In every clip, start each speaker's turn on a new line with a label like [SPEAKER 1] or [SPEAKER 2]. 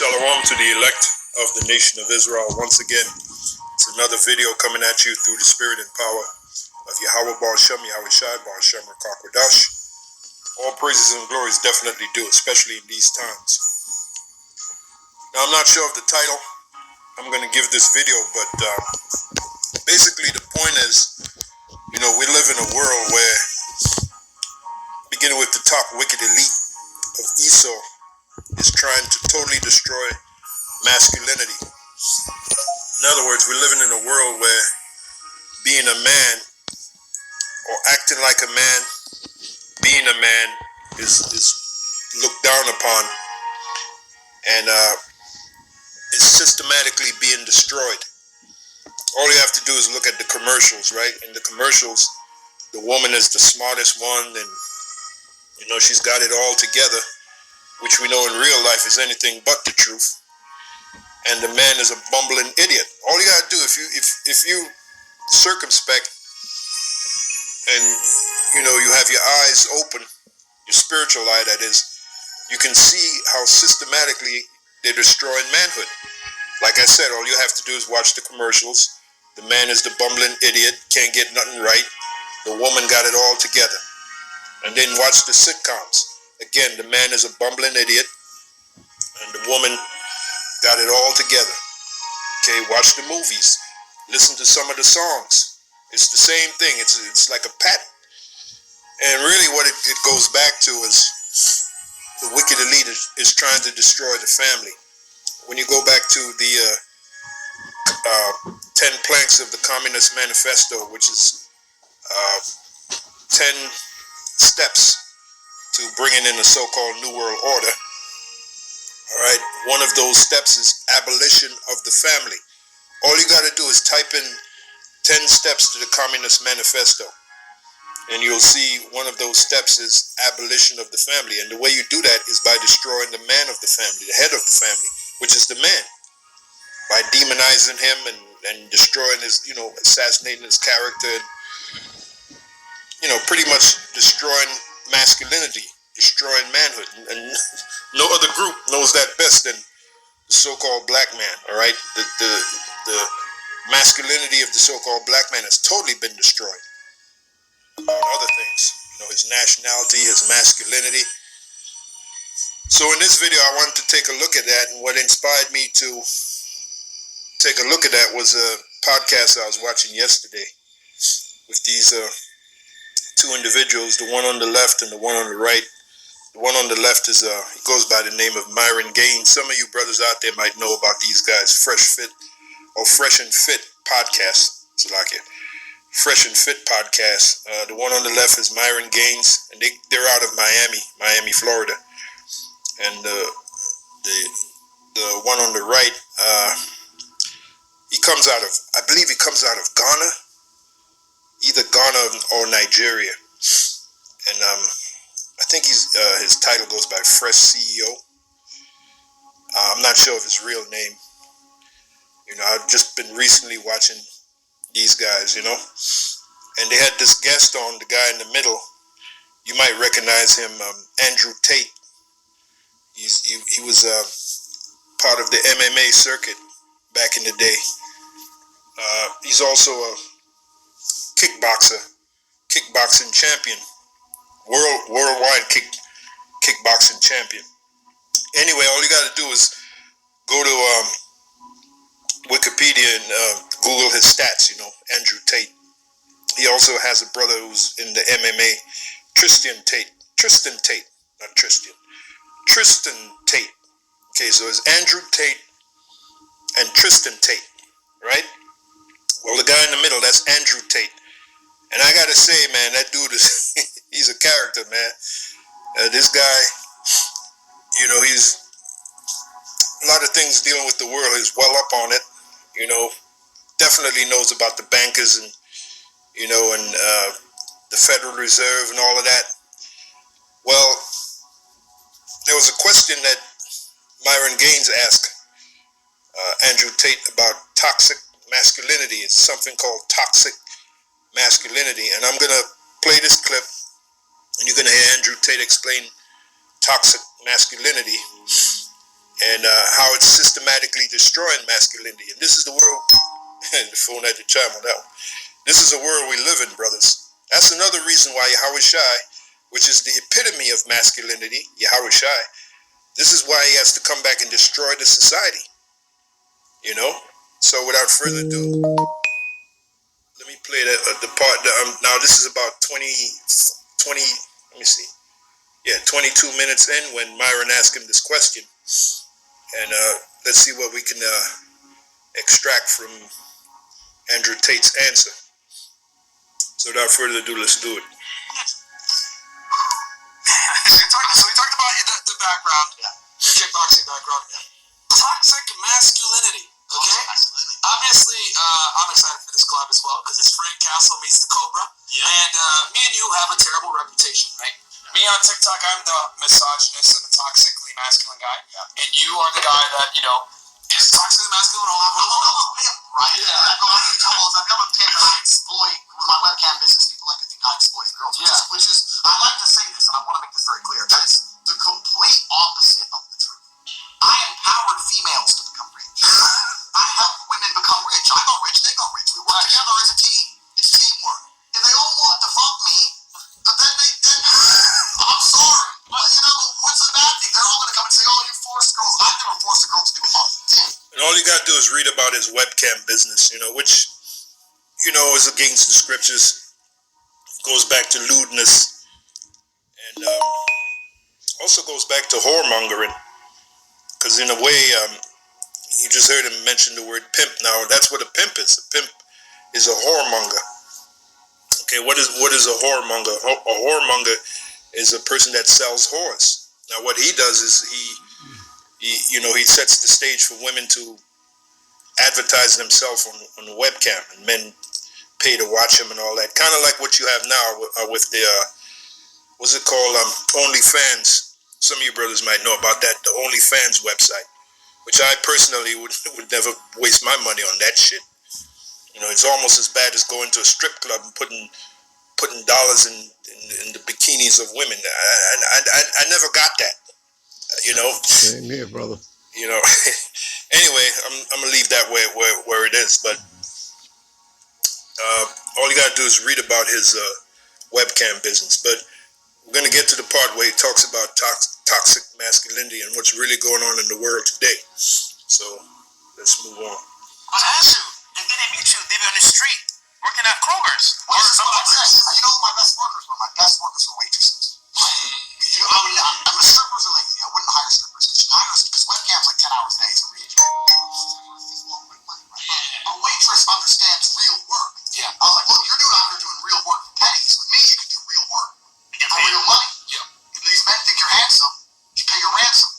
[SPEAKER 1] Shalom to the elect of the nation of Israel. Once again, it's another video coming at you through the spirit and power of Yahweh Baal Shem, Yahweh Shai, Baal Shem, Rakakwadash. All praises and glories definitely due, especially in these times. Now, I'm not sure of the title I'm going to give this video, but basically the point is, we live in a world where, beginning with the top wicked elite of Esau, is trying to totally destroy masculinity. In other words, we're living in a world where being a man or acting like a man, being a man is looked down upon and is systematically being destroyed. All you have to do is look at the commercials, right? In the commercials, the woman is the smartest one and, she's got it all together, which we know in real life is anything but the truth. And the man is a bumbling idiot. All you gotta do, if you circumspect and you have your eyes open, your spiritual eye that is, you can see how systematically they're destroying manhood. Like I said, all you have to do is watch the commercials. The man is the bumbling idiot, can't get nothing right. The woman got it all together. And then watch the sitcoms. Again, the man is a bumbling idiot and the woman got it all together. Okay, watch the movies. Listen to some of the songs. It's the same thing. It's like a pattern. And really what it goes back to is the wicked elite is trying to destroy the family. When you go back to the 10 planks of the Communist Manifesto, which is 10 steps to bringing in the so-called New World Order, all right, one of those steps is abolition of the family. All you got to do is type in 10 steps to the Communist Manifesto, and you'll see one of those steps is abolition of the family. And the way you do that is by destroying the man of the family, the head of the family, which is the man, by demonizing him and destroying his, assassinating his character, and, pretty much destroying masculinity, destroying manhood. And no other group knows that best than the so-called black man, all right? The masculinity of the so-called black man has totally been destroyed, among other things. His nationality, his masculinity. So in this video, I wanted to take a look at that, and what inspired me to take a look at that was a podcast I was watching yesterday with these two individuals, the one on the left and the one on the right. The one on the left is, he goes by the name of Myron Gaines. Some of you brothers out there might know about these guys, Fresh and Fit podcast. It's like it. Fresh and Fit podcast. The one on the left is Myron Gaines, and they're out of Miami, Florida. And the one on the right, I believe he comes out of Ghana, either Ghana or Nigeria. And I think his title goes by Fresh CEO. I'm not sure of his real name. I've just been recently watching these guys, and they had this guest on, the guy in the middle. You might recognize him, Andrew Tate. He was part of the MMA circuit back in the day. He's also a kickboxing champion, worldwide kickboxing champion. Anyway, all you got to do is go to Wikipedia and Google his stats. Andrew Tate. He also has a brother who's in the MMA, Tristan Tate. Okay, so it's Andrew Tate and Tristan Tate, right? Well, the guy in the middle, that's Andrew Tate. And I gotta say, man, that dude is, he's a character, man. This guy, he's, a lot of things dealing with the world, he's well up on it, definitely knows about the bankers and, and the Federal Reserve and all of that. Well, there was a question that Myron Gaines asked Andrew Tate about toxic masculinity. It's something called toxic masculinity. And I'm going to play this clip, and you're going to hear Andrew Tate explain toxic masculinity. and how it's systematically destroying masculinity. And this is the world. The phone had to chime on that one. This is the world we live in, brothers. That's another reason why Yahweh Shai, which is the epitome of masculinity, Yahweh Shai, this is why he has to come back and destroy the society. You know? So without further ado, let me play the part. Now this is about 20, let me see. Yeah, 22 minutes in when Myron asked him this question. And let's see what we can extract from Andrew Tate's answer. So without further ado, let's do it.
[SPEAKER 2] So we talked about the background, the kickboxing background. Toxic masculinity, okay? Obviously, I'm excited for this collab as well because it's Frank Castle meets the Cobra. Yeah. And me and you have a terrible reputation, right? Me on TikTok, I'm the misogynist and the toxically masculine guy. Yeah. And you are the guy that, you know, is toxically masculine all over. I'm a pimp, right? Yeah. I go out to couples, I've got a pimp and I exploit with my webcam business. People like to think I exploit girls, which is, I like to say this and I want to make this very clear. That is the complete opposite of the truth. I empowered females to become rich. I helped women become rich. I got rich, they got rich. We work together as a team. It's teamwork. If they all want to fuck me, then I'm sorry. But you know, what's the bad thing? They're all gonna come and say, oh, you forced girls. I've never forced a girl to do a thing.
[SPEAKER 1] And all you gotta do is read about his webcam business, you know, which, you know, is against the scriptures. Goes back to lewdness. And also goes back to whoremongering. Because in a way, you just heard him mention the word pimp. Now, that's what a pimp is. A pimp is a whoremonger. Okay, what is a whoremonger? A whoremonger is a person that sells whores. Now, what he does is he sets the stage for women to advertise themselves on the webcam, and men pay to watch him and all that. Kind of like what you have now with the what's it called? OnlyFans. Some of you brothers might know about that, the OnlyFans website, which I personally would never waste my money on that shit. You know, it's almost as bad as going to a strip club and putting dollars in the bikinis of women. I never got that. You know.
[SPEAKER 3] Same here, brother.
[SPEAKER 1] You know. Anyway, I'm gonna leave that where it is. But all you gotta do is read about his webcam business. But we're going to get to the part where he talks about toxic masculinity and what's really going on in the world today. So, let's move on.
[SPEAKER 2] But Andrew, if they didn't meet you, they'd be on the street working at Kroger's. Well, that's what I said. You know what my best workers were? My best workers were waitresses. I'm a strippers are lazy. I wouldn't hire strippers because webcams like 10 hours a day. It's a reach. A waitress understands real work. Yeah. I was like, look, you're out here doing real work for pennies. With me, you can do real work. For real money. Yeah. If these men think you're handsome, you pay your ransom.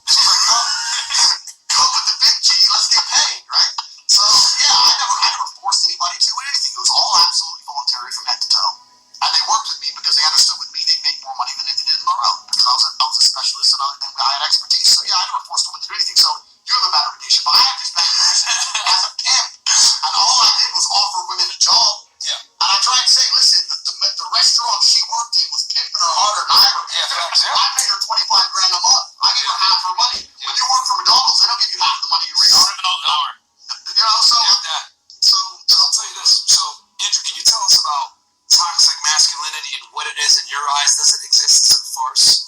[SPEAKER 2] It's like, come with the big G, let's get paid, right? So yeah, I never forced anybody to do anything. It was all absolutely voluntary from head to toe. And they worked with me because they understood with me they'd make more money than if they did on their own. Because I was a specialist and I had expertise. So yeah, I never forced a woman to do anything. So you have a bad reputation, but I have this bad reputation as a pimp. And all I did was offer women a job. Yeah. And I tried to say, listen, the restaurant she worked in was pimping her harder than I ever did. Yeah. I paid her $25 grand a month. I gave her half her money. Yeah. When you work for McDonald's, they don't give you half the money you bring home. $7 an hour. You know, so I'll tell you this. So, Andrew, can you tell us about toxic masculinity and what it is in your eyes? Does it exist? Is it a farce?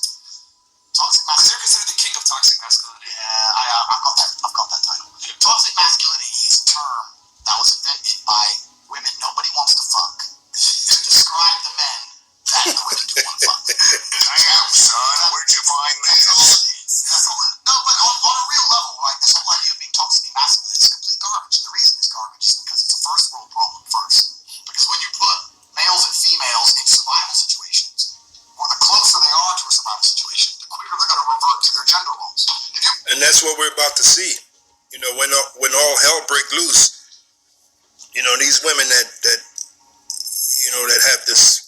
[SPEAKER 2] Toxic masculinity. You're considered the king of toxic masculinity. Yeah, I've got that title. Yeah. Toxic masculinity is a term that was invented by women nobody wants to fuck to describe the men that the women do want to fuck. Damn, son, where'd you find that? That's all it is. No, but on a real level, right, this whole idea of being toxically masculine is complete garbage. The reason it's garbage is because it's a first world problem first. Because when you put males and females in survival situations, or the closer they are to a survival situation, the quicker they're going to revert to their gender roles.
[SPEAKER 1] And that's what we're about to see. You know, when all hell break loose, you know, these women that have this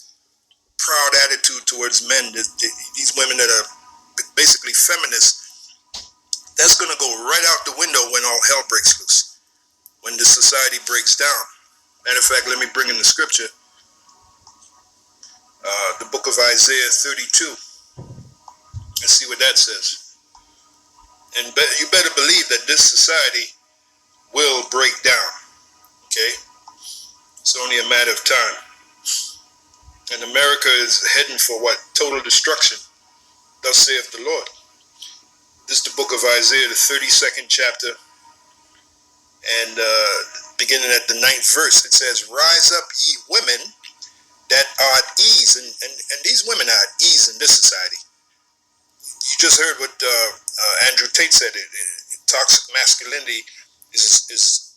[SPEAKER 1] proud attitude towards men, these women that are basically feminists, that's going to go right out the window when all hell breaks loose, when the society breaks down. Matter of fact, let me bring in the scripture. The book of Isaiah 32. Let's see what that says. And you better believe that this society will break down. Okay? It's only a matter of time. And America is heading for what? Total destruction. Thus saith the Lord. This is the book of Isaiah, the 32nd chapter, and beginning at the 9th verse. It says, "Rise up, ye women that are at ease." And these women are at ease in this society. You just heard what Andrew Tate said. It talks masculinity is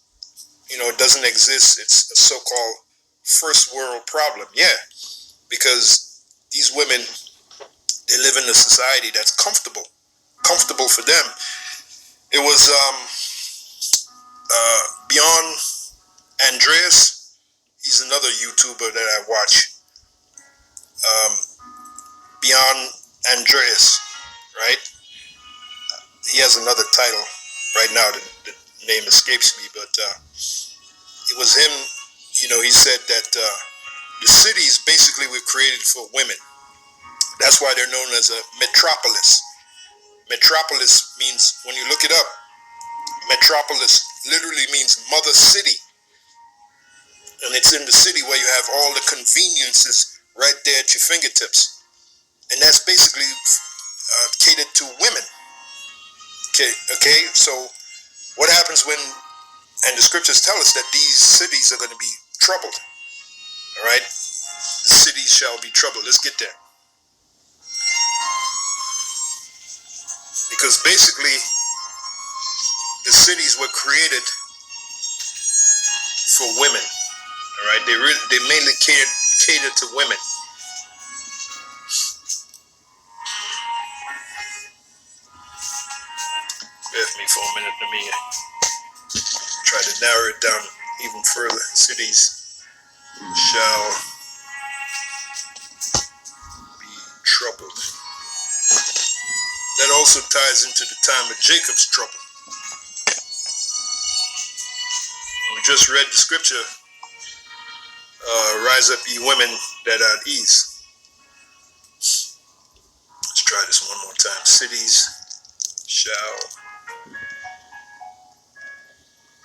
[SPEAKER 1] it doesn't exist. It's a so-called first world problem. Yeah, because these women, they live in a society that's comfortable for them. It was Beyond Andreas. He's another YouTuber that I watch. Beyond Andreas, right? He has another title right now. The name escapes me, but it was him. He said that the cities basically were created for women. That's why they're known as a metropolis. Metropolis means, when you look it up, metropolis literally means mother city. And it's in the city where you have all the conveniences right there at your fingertips. And that's basically catered to women. Okay, so what happens when, and the scriptures tell us that these cities are going to be troubled. All right, the cities shall be troubled. Let's get there. Because basically, the cities were created for women. All right, they mainly cater to women. Bear with me for a minute. Let me try to narrow it down even further. Cities shall be troubled. That also ties into the time of Jacob's trouble. We just read the scripture, "Rise up, ye women that are at ease." Let's try this one more time. Cities shall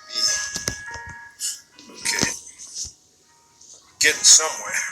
[SPEAKER 1] be. Okay. Getting somewhere.